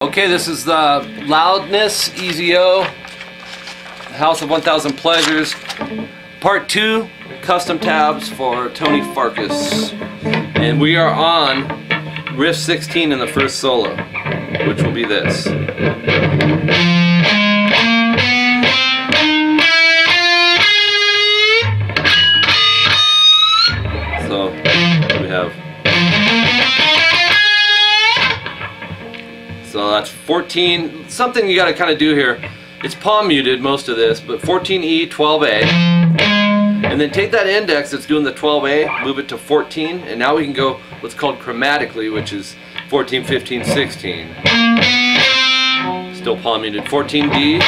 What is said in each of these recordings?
Okay, this is the Loudness EZO-House of 1000 Pleasures, Part 2, custom tabs for Tony Farkus. And we are on riff 16 in the first solo, which will be this. So, we have... So that's 14, something you gotta kind of do here. It's palm muted, most of this, but 14E, 12A. And then take that index that's doing the 12A, move it to 14, and now we can go what's called chromatically, which is 14, 15, 16. Still palm muted. 14D,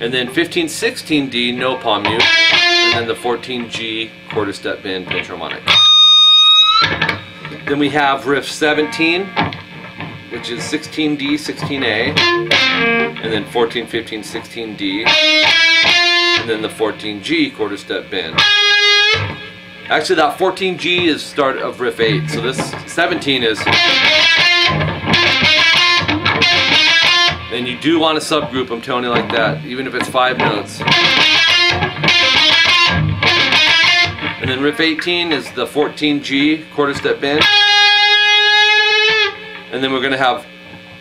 and then 15, 16D, no palm mute, and then the 14G quarter step bend pinch harmonic. Then we have riff 17, which is 16D, 16A, and then 14, 15, 16D, and then the 14G quarter step bend. Actually, that 14G is start of riff 8, so this 17 is... And you do want to subgroup them, Tony, like that, even if it's 5 notes. And then riff 18 is the 14G quarter step bend. And then we're going to have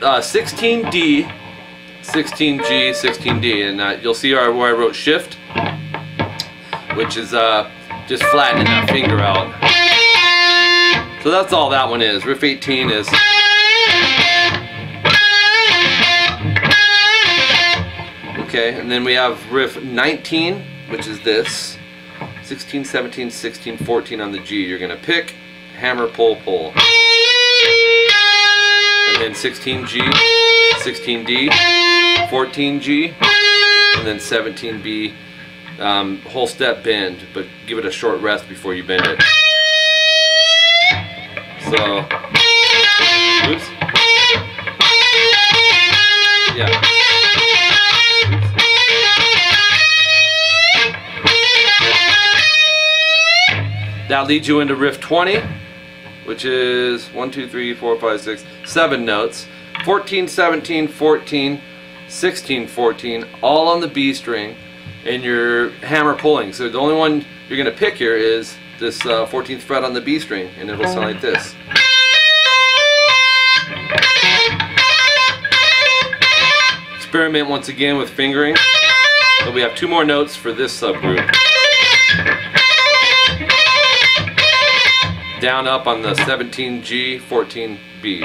16D, 16G, 16D, and you'll see where I wrote shift, which is just flattening that finger out. So that's all that one is. Riff 18 is... Okay, and then we have riff 19, which is this. 16, 17, 16, 14 on the G. You're going to pick, hammer, pull, pull. And then 16G, 16D, 14G, and then 17B, whole step bend, but give it a short rest before you bend it. So, oops. Yeah. That leads you into riff 20. Which is 1, 2, 3, 4, 5, 6, 7 notes. 14, 17, 14, 16, 14, all on the B string, and you're hammer pulling. So the only one you're going to pick here is this 14th fret on the B string, and it'll sound like this. Experiment once again with fingering, but we have 2 more notes for this subgroup. Down up on the 17G, 14B.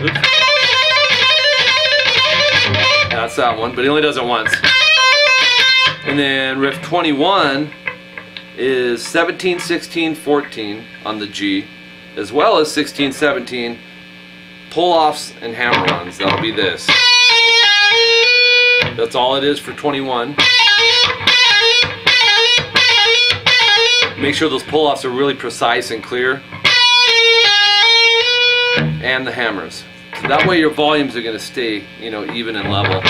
Oops. That's that one, but he only does it once. And then riff 21 is 17, 16, 14 on the G, as well as 16, 17 pull-offs and hammer-ons. That'll be this. That's all it is for 21. Make sure those pull-offs are really precise and clear. And the hammers. So that way your volumes are going to stay, you know, even and level.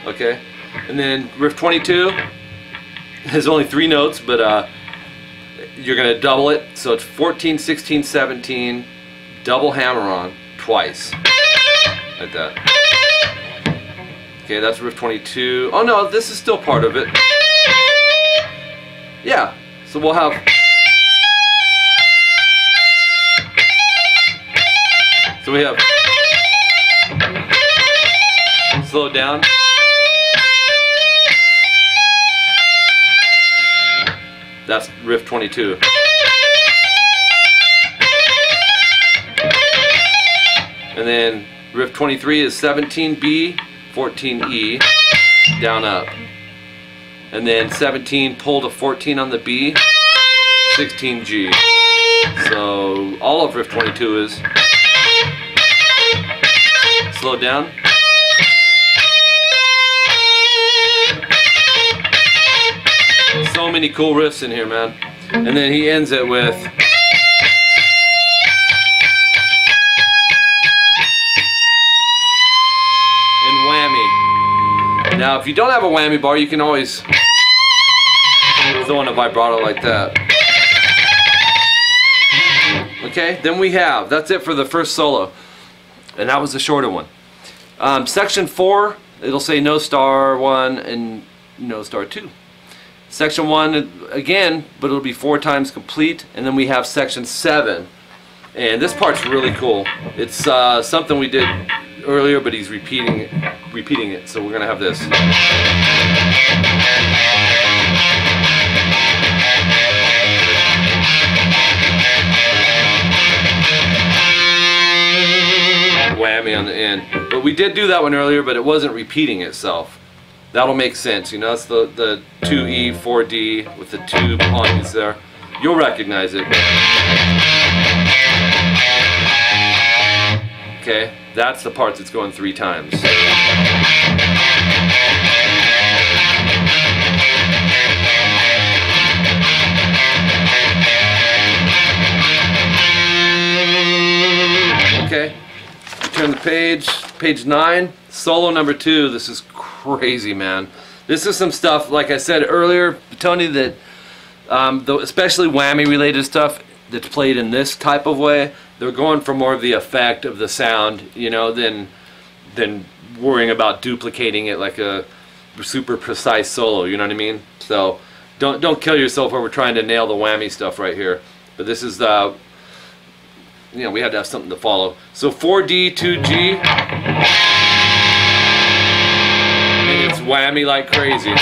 Okay? And then riff 22 has only 3 notes, but you're going to double it. So it's 14, 16, 17, double hammer-on twice. Like that. Okay, that's riff 22. Oh no, this is still part of it. Yeah, so we'll have... So we have... Slow it down. That's riff 22. And then riff 23 is 17B, 14E, down up. And then 17 pull to 14 on the B, 16G. So all of riff 22 is slow down. So many cool riffs in here, man. And then he ends it with and whammy. Now if you don't have a whammy bar, you can always throw in a vibrato like that. Okay, then we have, that's it for the first solo, and that was the shorter one. Section 4, it'll say no star 1 and no star 2. Section 1 again, but it'll be 4 times complete, and then we have section 7, and this part's really cool. It's something we did earlier, but he's repeating it, so we're gonna have this. Whammy on the end. But we did do that one earlier, but it wasn't repeating itself. That'll make sense, you know, that's the 2E, 4D with the 2 points there. You'll recognize it. Okay, that's the part that's going 3 times. Okay, turn the page, page 9, solo number 2. This is crazy, man. This is some stuff, like I said earlier, Tony, that especially whammy related stuff that's played in this type of way, they're going for more of the effect of the sound, you know, than worrying about duplicating it like a super precise solo, you know what I mean? So don't kill yourself over trying to nail the whammy stuff right here. But this is you know, we had to have something to follow. So 4D, 2G, and it's whammy like crazy.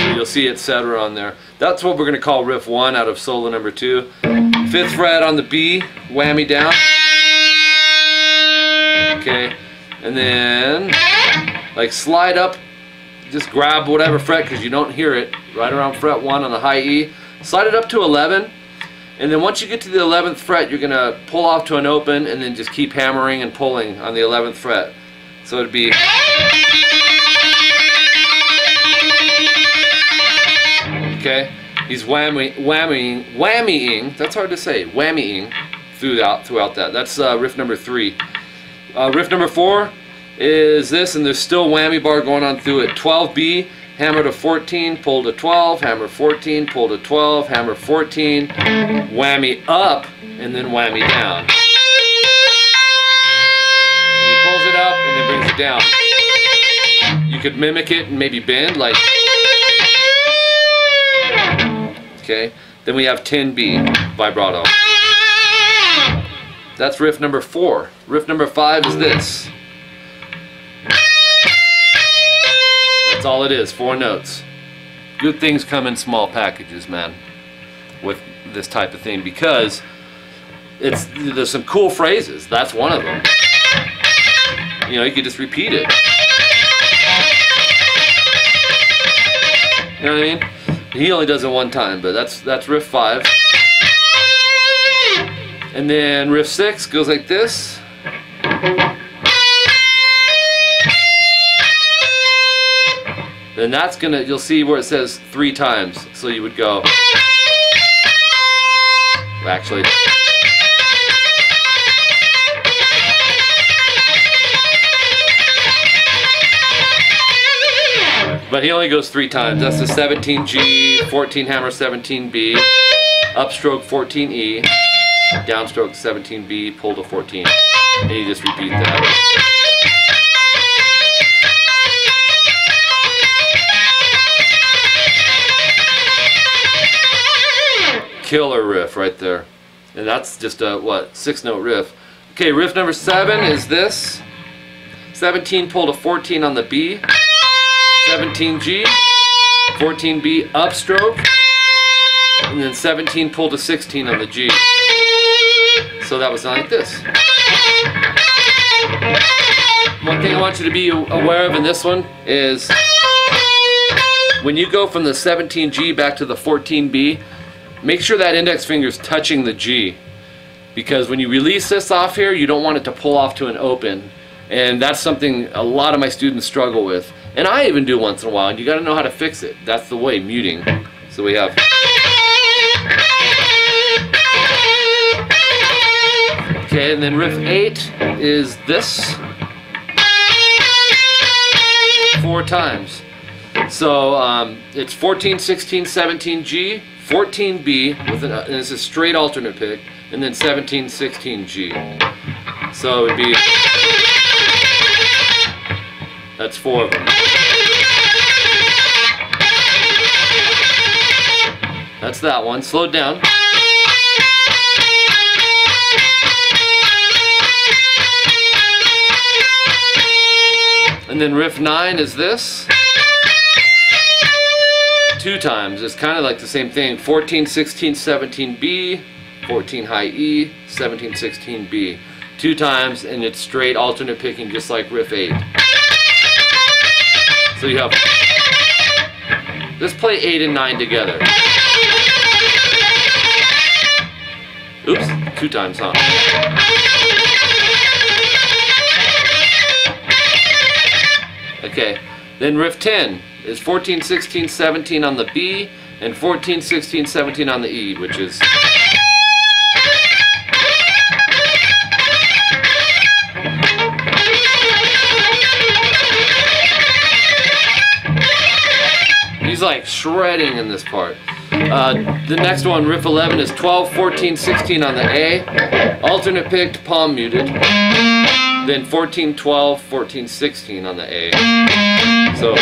So you'll see etc. on there. That's what we're going to call riff 1 out of solo number 2. 5th fret on the B, whammy down. Okay, and then like slide up, just grab whatever fret because you don't hear it, right around fret 1 on the high E. Slide it up to 11. And then once you get to the 11th fret, you're going to pull off to an open and then just keep hammering and pulling on the 11th fret. So it'd be... Okay, he's whammying, that's hard to say, whammying throughout that. That's riff number 3. Riff number 4 is this, and there's still whammy bar going on through it. 12B. Hammer to 14, pull to 12, hammer 14, pull to 12, hammer 14, whammy up, and then whammy down. And he pulls it up and then brings it down. You could mimic it and maybe bend, like... Okay, then we have 10B, vibrato. That's riff number 4. Riff number 5 is this. That's all it is, 4 notes. Good things come in small packages, man, with this type of thing, because there's some cool phrases. That's one of them. You know, you could just repeat it. You know what I mean? He only does it 1 time, but that's riff 5. And then riff 6 goes like this. Then that's gonna, you'll see where it says 3 times. So you would go, actually, but he only goes 3 times. That's the 17G, 14 hammer 17B, upstroke 14E, downstroke 17B, pull to 14, and you just repeat that. Killer riff right there, and that's just a 6-note riff. Okay, riff number 7 is this. 17 pull to 14 on the B, 17G, 14B upstroke, and then 17 pull to 16 on the G. So that was like this. One thing I want you to be aware of in this one is when you go from the 17G back to the 14B, make sure that index finger is touching the G, because when you release this off here, you don't want it to pull off to an open, and that's something a lot of my students struggle with, and I even do once in a while, and you got to know how to fix it. That's the way, muting. So we have... Okay, and then riff 8 is this. 4 times. So it's 14, 16, 17G, 14B with an, and it's a straight alternate pick, and then 17, 16G. So it would be, that's 4 of them. That's that one. Slowed down. And then riff 9 is this. 2 times. It's kind of like the same thing. 14, 16, 17B, 14 high E, 17, 16B. 2 times, and it's straight alternate picking just like riff 8. So you have, let's play 8 and 9 together. Oops, 2 times, huh? Okay, then riff 10 is 14, 16, 17 on the B, and 14, 16, 17 on the E, which is... He's like shredding in this part. The next one, riff 11, is 12, 14, 16 on the A, alternate picked, palm muted. Then 14, 12, 14, 16 on the A. So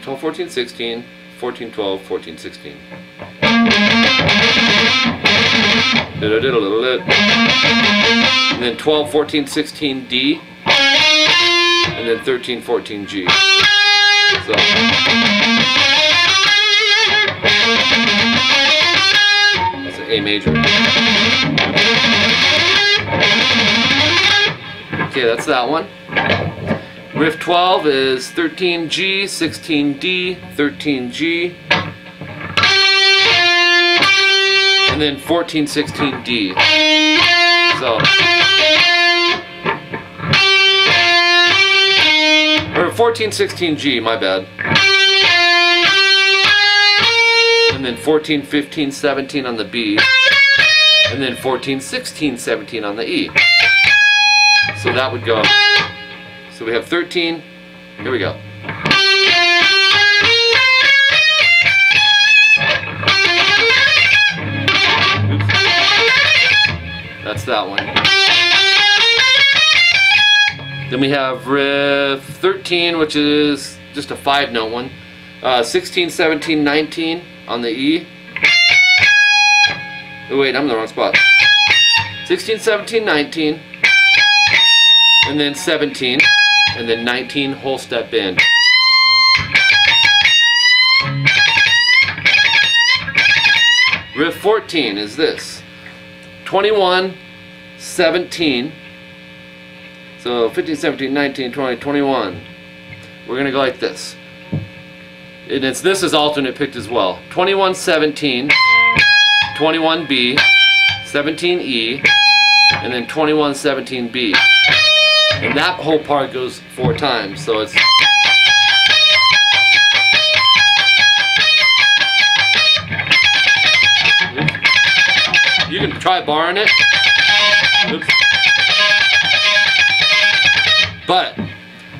12, 14, 16, 14, 12, 14, 16. And then 12, 14, 16 D. And then 13, 14 G. So that's an A major. Okay, that's that one. Riff 12 is 13 G, 16 D, 13 G, and then 14, 16 D. So, or 14, 16 G, my bad. And then 14, 15, 17 on the B. And then 14, 16, 17 on the E. So that would go. So we have 13. Here we go. Oops. That's that one. Then we have riff 13, which is just a 5-note one. 16, 17, 19 on the E. Oh wait, I'm in the wrong spot. 16, 17, 19. And then 17. And then 19 whole step bend. Riff 14 is this. 21, 17. So 15, 17, 19, 20, 21. We're going to go like this. And this is alternate picked as well. 21, 17, 21 B, 17 E, and then 21, 17 B. And that whole part goes 4 times, so it's... Oops. You can try barring it. Oops. But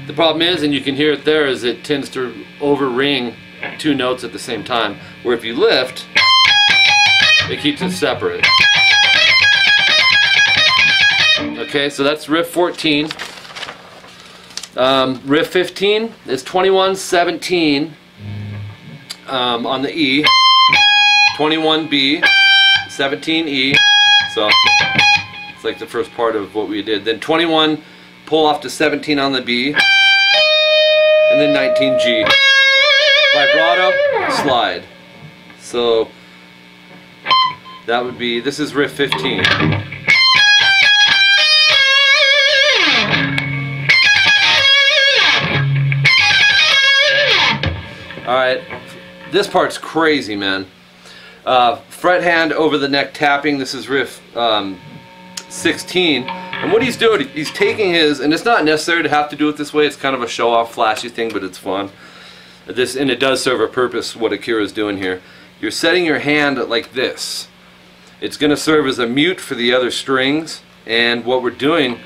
the problem is, and you can hear it there, is it tends to over-ring 2 notes at the same time. Where if you lift, it keeps it separate. Okay, so that's riff 14. Riff 15 is 21, 17 on the E, 21 B, 17 E. So it's like the first part of what we did. Then 21, pull off to 17 on the B, and then 19 G. Vibrato, slide. So that would be, this is riff 15. Alright, this part's crazy, man. Fret hand over the neck tapping, this is riff 16. And what he's doing, he's taking his, and it's not necessary to have to do it this way, it's kind of a show-off, flashy thing, but it's fun. And it does serve a purpose, what Akira's doing here. You're setting your hand like this. It's going to serve as a mute for the other strings, and what we're doing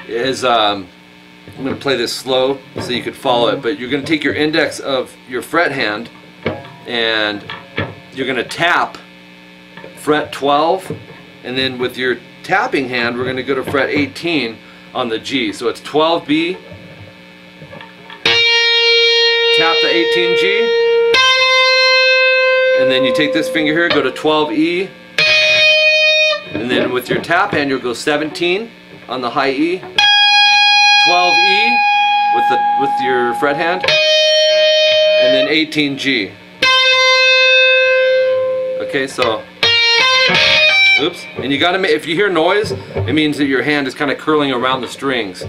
is I'm going to play this slow so you could follow it, but you're going to take your index of your fret hand and you're going to tap fret 12, and then with your tapping hand we're going to go to fret 18 on the G. So it's 12B, tap the 18G, and then you take this finger here, go to 12E, and then with your tap hand you'll go 17 on the high E, 12E with your fret hand, and then 18G. Okay, so oops, and you gotta make, if you hear noise, it means that your hand is kind of curling around the strings.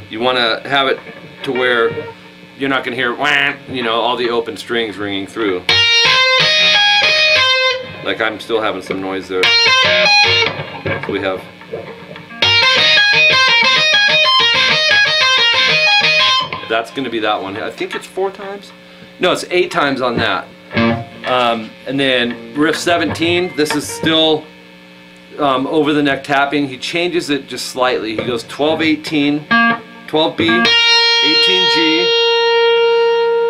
You want to have it to where you're not gonna hear wham, you know, all the open strings ringing through. Like I'm still having some noise there. So we have. That's going to be that one. I think it's 4 times. No, it's 8 times on that. And then riff 17. This is still over the neck tapping. He changes it just slightly. He goes 12-18, 12B, 18G.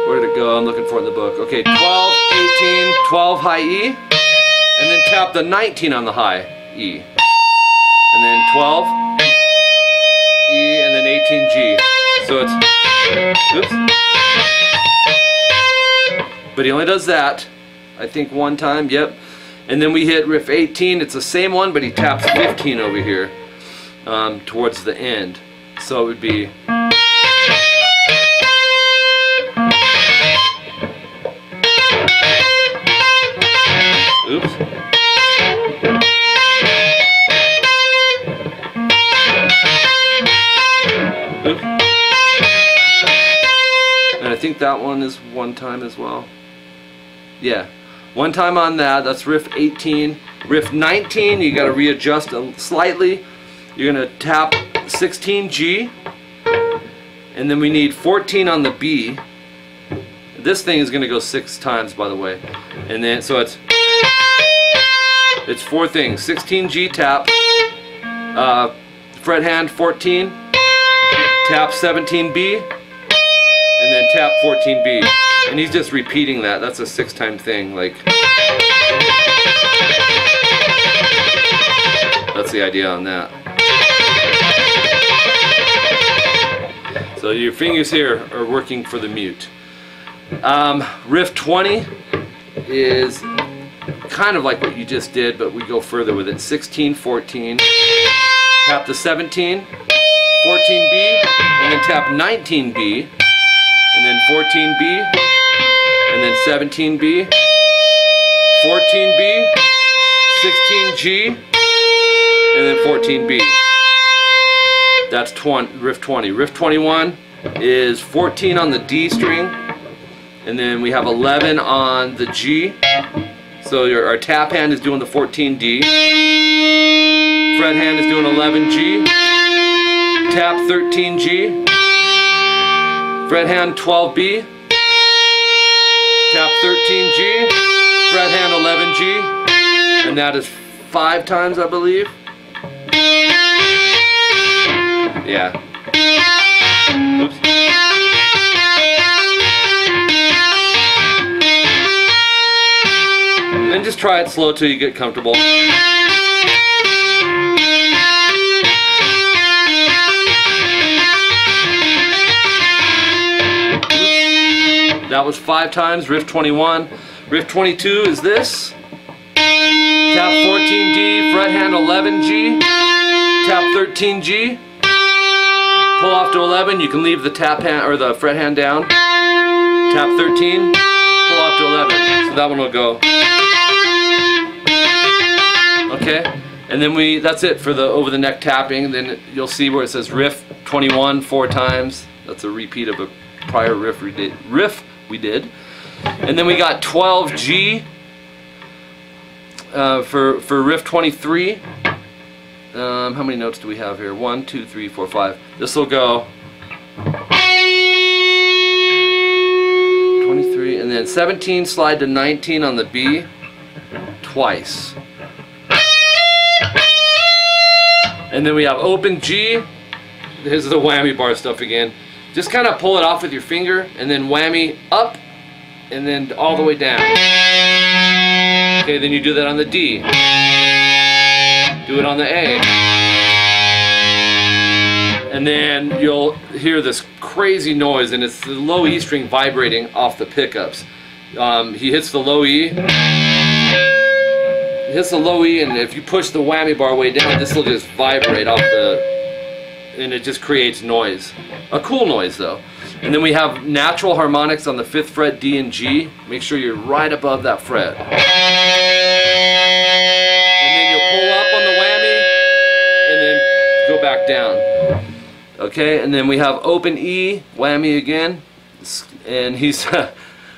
Where did it go? I'm looking for it in the book. Okay, 12, 18, 12 high E, and then tap the 19 on the high E, and then 12 E, and then 18G. So it's oops. But he only does that, I think, 1 time. Yep. And then we hit riff 18. It's the same one, but he taps 15 over here towards the end. So it would be. Oops. Oops. And I think that one is 1 time as well. Yeah. 1 time on that. That's riff 18. Riff 19, you got to readjust slightly. You're going to tap 16G. And then we need 14 on the B. This thing is going to go 6 times, by the way. And then, so it's 4 things. 16G tap, fret hand 14, tap 17B, and then tap 14B. And he's just repeating that. That's a 6-time thing. Like, that's the idea on that. So your fingers here are working for the mute. Riff 20 is kind of like what you just did, but we go further with it. 16, 14, tap the 17, 14B, and then tap 19B, and then 14B, and then 17B, 14B, 16G, and then 14B. That's riff 20. Riff 21 is 14 on the D string, and then we have 11 on the G. So our tap hand is doing the 14D, fret hand is doing 11G, tap 13G, fret hand 12B, tap 13G, fret hand 11G, and that is 5 times, I believe. Yeah. Oops. And just try it slow till you get comfortable. That was 5 times, riff 21. Riff 22 is this. Tap 14D, fret hand 11G, tap 13G, pull off to 11, you can leave the tap hand or the fret hand down, tap 13, pull off to 11, so that one will go. Okay, and then that's it for the over the neck tapping. Then you'll see where it says riff 21 4 times. That's a repeat of a prior riff we did. And then we got 12G for riff 23. How many notes do we have here? 1, 2, 3, 4, 5. This will go 23, and then 17 slide to 19 on the B twice. And then we have open G, This is the whammy bar stuff again. Just kind of pull it off with your finger and then whammy up and then all the way down. Okay, then you do that on the D. Do it on the A. And then you'll hear this crazy noise, and it's the low E string vibrating off the pickups. He hits the low E. He hits the low E, and if you push the whammy bar way down, this will just vibrate off the, and it just creates noise. A cool noise though. And then we have natural harmonics on the 5th fret, D and G. Make sure you're right above that fret. And then you'll pull up on the whammy, and then go back down. Okay, and then we have open E, whammy again, and he's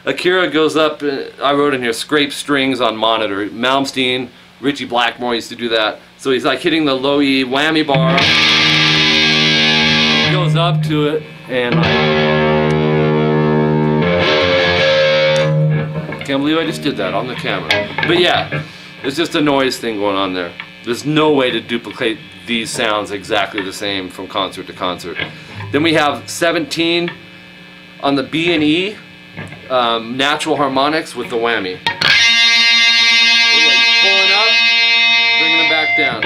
Akira goes up. I wrote in here, scrape strings on monitor. Malmsteen, Richie Blackmore used to do that. So he's like hitting the low E whammy bar, goes up to it, and I can't believe I just did that on the camera. But yeah, it's just a noise thing going on there. There's no way to duplicate these sounds exactly the same from concert to concert. Then we have 17 on the B and E, natural harmonics with the whammy. Like pulling up, bringing them back down.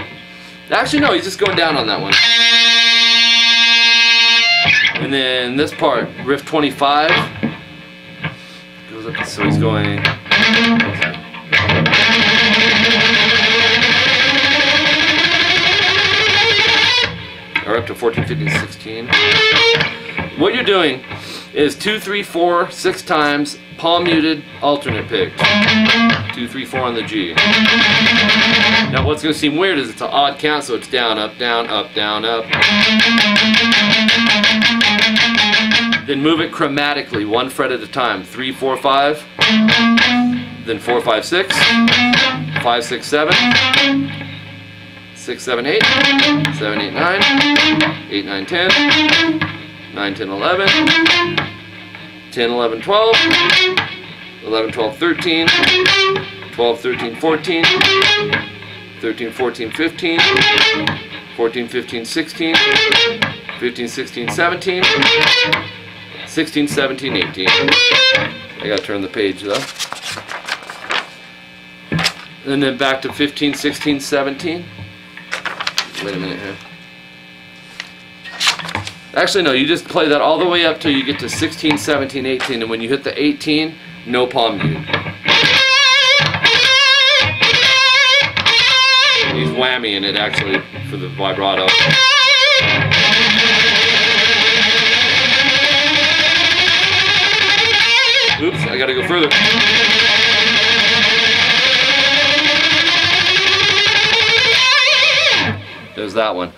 Actually no, he's just going down on that one. And then this part, riff 25, goes up, so he's going. Or up to 14, 15, 16. What you're doing is 2, 3, 4, 6 times, palm muted, alternate picked. 2, 3, 4 on the G. Now what's going to seem weird is it's an odd count, so it's down, up, down, up, down, up. Then move it chromatically, 1 fret at a time. 3, 4, 5. Then 4, 5, 6. 5, 6, 7. 6, 7, 8, 7, 8, 9, 8, 9, 10, 9, 10, 11, 10, 11, 12, 11, 12, 13, 12, 13, 14, 13, 14, 15, 14, 15, 16, 15, 16, 17, 16, 17, 18. I gotta turn the page though. And then back to 15, 16, 17. Wait a minute here. Actually, no, you just play that all the way up till you get to 16, 17, 18, and when you hit the 18, no palm mute. He's whammying it actually for the vibrato. Oops, I gotta go further. There's that one.